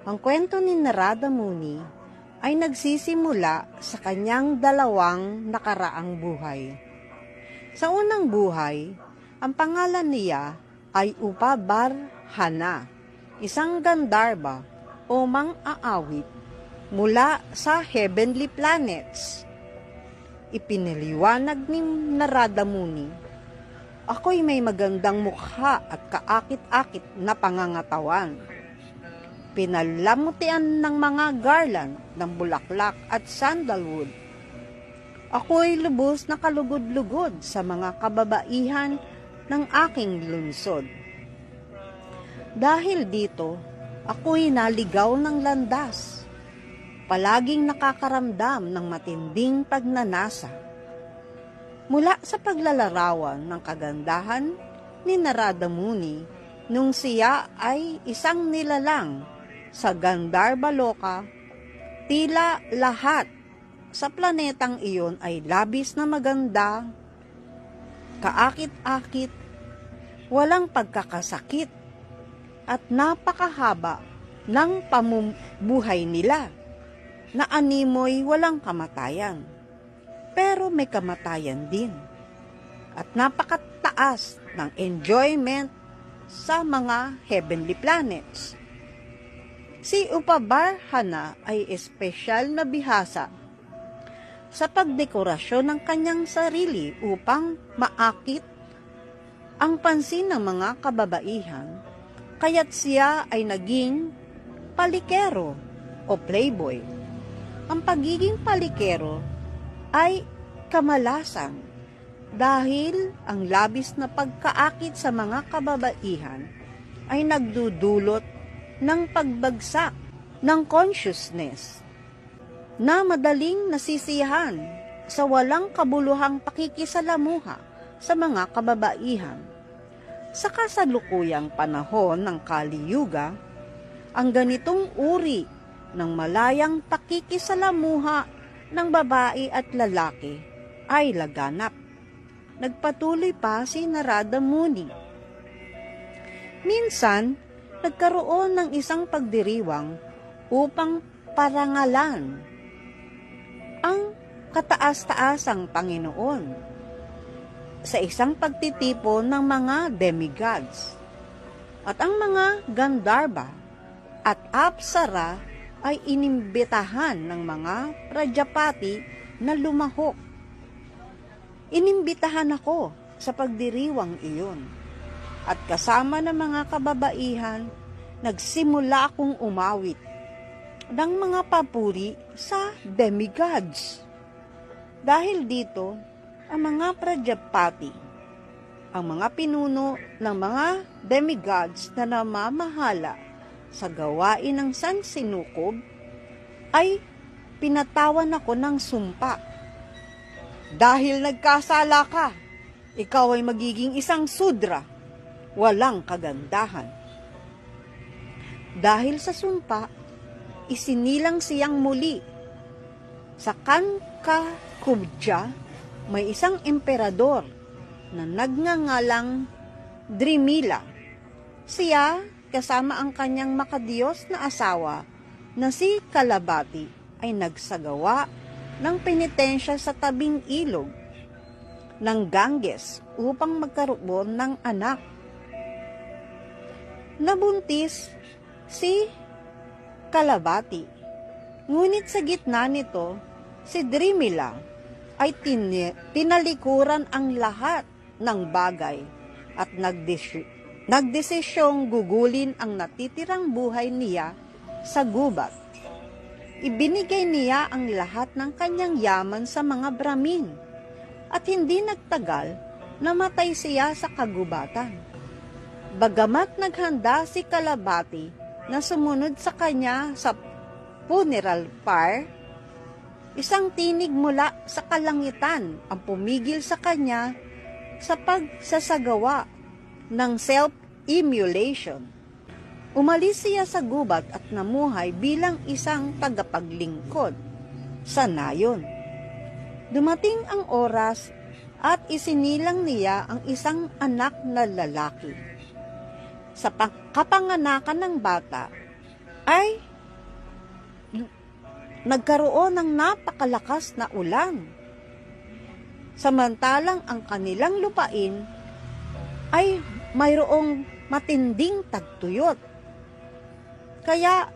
Ang kwento ni Narada Muni ay nagsisimula sa kanyang dalawang nakaraang buhay. Sa unang buhay, ang pangalan niya ay Upabarhana, isang Gandharva o mang-aawit mula sa heavenly planets. Ipinaliwanag ni Narada Muni, "Ako'y may magandang mukha at kaakit-akit na pangangatawan. Pinalamutian ng mga garland ng bulaklak at sandalwood. Ako'y lubos na kalugod-lugod sa mga kababaihan ng aking lungsod. Dahil dito, ako'y naligaw ng landas, palaging nakakaramdam ng matinding pagnanasa." Mula sa paglalarawan ng kagandahan ni Narada Muni nung siya ay isang nilalang sa Gandharva Loka, tila lahat sa planetang iyon ay labis na maganda, kaakit-akit, walang pagkakasakit, at napakahaba ng pamumuhay nila na animoy walang kamatayan. Pero may kamatayan din at napakataas ng enjoyment sa mga heavenly planets. Si Upabarhana ay espesyal na bihasa sa pagdekorasyon ng kanyang sarili upang maakit ang pansin ng mga kababaihan, kaya't siya ay naging palikero o playboy. Ang pagiging palikero ay kamalasan dahil ang labis na pagkaakit sa mga kababaihan ay nagdudulot ng pagbagsak ng consciousness na madaling nasisiyahan sa walang kabuluhang pakikisalamuha sa mga kababaihan. Sa kasalukuyang panahon ng Kali Yuga, ang ganitong uri ng malayang pakikisalamuha ng babae at lalaki ay laganap. Nagpatuloy pa si Narada Muni. Minsan, nagkaroon ng isang pagdiriwang upang parangalan ang kataas-taasang Panginoon sa isang pagtitipon ng mga demigods. At ang mga Gandharva at Apsara ay inimbitahan ng mga Prajapati na lumahok. Inimbitahan ako sa pagdiriwang iyon. At kasama ng mga kababaihan, nagsimula akong umawit ng mga papuri sa demigods. Dahil dito, ang mga Prajapati, ang mga pinuno ng mga demigods na namamahala sa gawain ng sansinukob, ay pinatawan ako ng sumpa. Dahil nagkasala ka, ikaw ay magiging isang sudra, walang kagandahan. Dahil sa sumpa, isinilang siyang muli. Sa Kankakubja, may isang emperador na nagngangalang Drimila. Siya, kasama ang kanyang makadiyos na asawa na si Kalabati, ay nagsagawa ng penitensya sa tabing ilog ng Ganges upang magkaroon ng anak. Nabuntis si Kalabati, ngunit sa gitna nito, si Drimila ay tinalikuran ang lahat ng bagay at nagdesisyong gugulin ang natitirang buhay niya sa gubat. Ibinigay niya ang lahat ng kanyang yaman sa mga Brahmin at hindi nagtagal namatay siya sa kagubatan. Bagamat naghanda si Kalabati na sumunod sa kanya sa funeral pyre, isang tinig mula sa kalangitan ang pumigil sa kanya sa pagsasagawa ng self-immolation. Umalis siya sa gubat at namuhay bilang isang tagapaglingkod sa nayon. Dumating ang oras at isinilang niya ang isang anak na lalaki. Sa kapanganakan ng bata, ay nagkaroon ng napakalakas na ulan. Samantalang ang kanilang lupain ay mayroong matinding tagtuyot. Kaya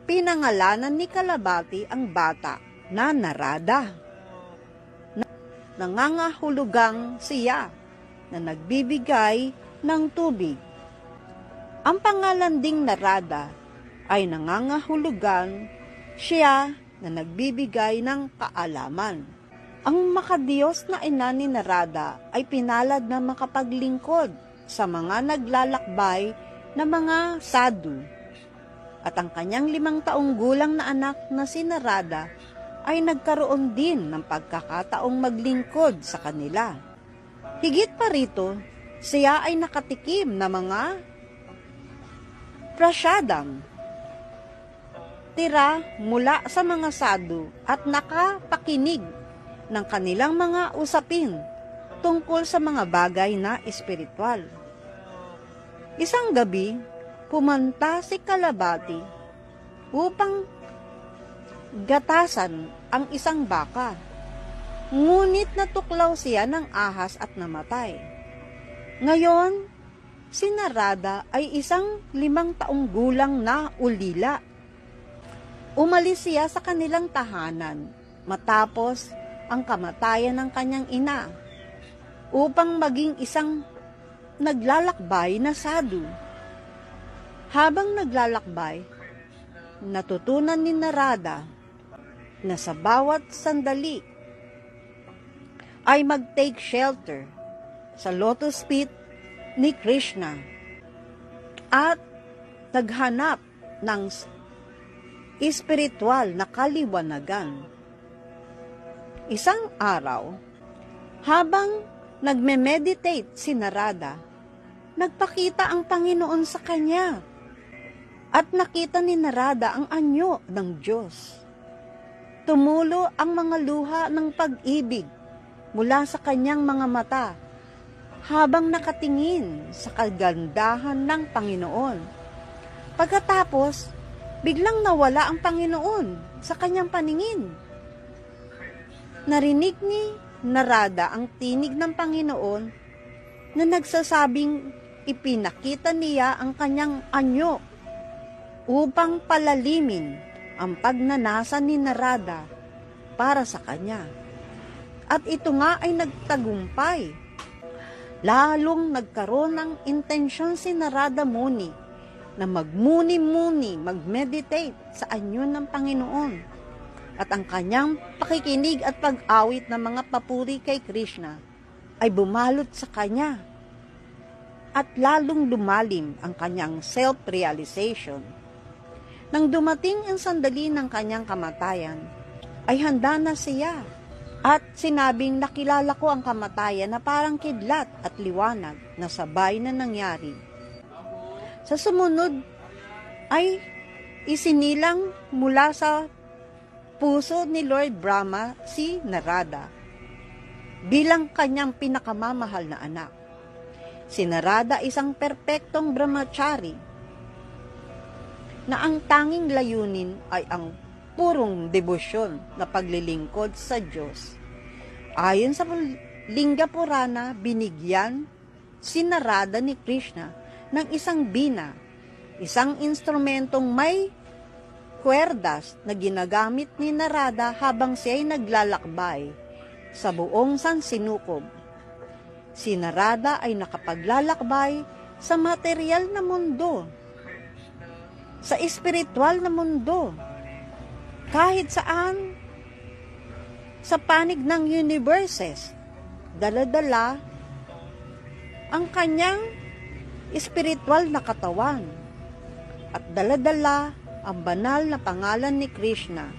pinangalanan ni Kalabati ang bata na Narada. Nangangahulugang siya na nagbibigay ng tubig. Ang pangalan ding Narada ay nangangahulugan siya na nagbibigay ng kaalaman. Ang makadiyos na ina ni Narada ay pinalad na makapaglingkod sa mga naglalakbay na mga sadhu. At ang kanyang 5 taong gulang na anak na si Narada ay nagkaroon din ng pagkakataong maglingkod sa kanila. Higit pa rito, siya ay nakatikim na mga prasadam, tira mula sa mga sadhu at nakapakinig ng kanilang mga usapin tungkol sa mga bagay na espiritual. Isang gabi, pumanta si Kalabati upang gatasan ang isang baka. Ngunit natuklaw siya ng ahas at namatay. Ngayon, si Narada ay isang 5 taong gulang na ulila. Umalis siya sa kanilang tahanan matapos ang kamatayan ng kanyang ina upang maging isang naglalakbay na sadhu. Habang naglalakbay, natutunan ni Narada na sa bawat sandali ay mag-take shelter sa lotus feet ni Krishna at naghanap ng espiritual na kaliwanagan. Isang araw, habang nagme-meditate si Narada, nagpakita ang Panginoon sa kanya at nakita ni Narada ang anyo ng Diyos. Tumulo ang mga luha ng pag-ibig mula sa kanyang mga mata habang nakatingin sa kagandahan ng Panginoon. Pagkatapos, biglang nawala ang Panginoon sa kanyang paningin. Narinig ni Narada ang tinig ng Panginoon na nagsasabing ipinakita niya ang kanyang anyo upang palalimin ang pagnanasa ni Narada para sa kanya. At ito nga ay nagtagumpay. Lalong nagkaroon ng intensyon si Narada Muni na magmuni-muni, mag-meditate sa anyo ng Panginoon. At ang kanyang pakikinig at pag-awit ng mga papuri kay Krishna ay bumalot sa kanya. At lalong lumalim ang kanyang self-realization. Nang dumating ang sandali ng kanyang kamatayan, ay handa na siya. At sinabing nakilala ko ang kamatayan na parang kidlat at liwanag na sabay na nangyari. Sa sumunod ay isinilang mula sa puso ni Lord Brahma si Narada bilang kanyang pinakamamahal na anak. Si Narada isang perpektong brahmachari na ang tanging layunin ay ang purong debosyon na paglilingkod sa Diyos. Ayon sa Lingga Purana, binigyan si Narada ni Krishna ng isang bina, isang instrumentong may kwerdas na ginagamit ni Narada habang siya'y naglalakbay sa buong Sansinukob. Si Narada ay nakapaglalakbay sa material na mundo, sa espiritual na mundo, kahit saan, sa panig ng universes, dala-dala ang kanyang espiritual na katawan at dala-dala ang banal na pangalan ni Krishna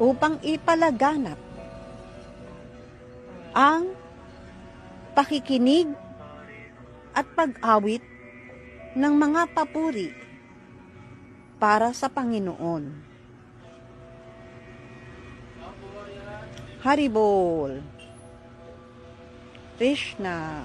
upang ipalaganap ang pakikinig at pag-awit ng mga papuri para sa Panginoon. Haribol Krishna.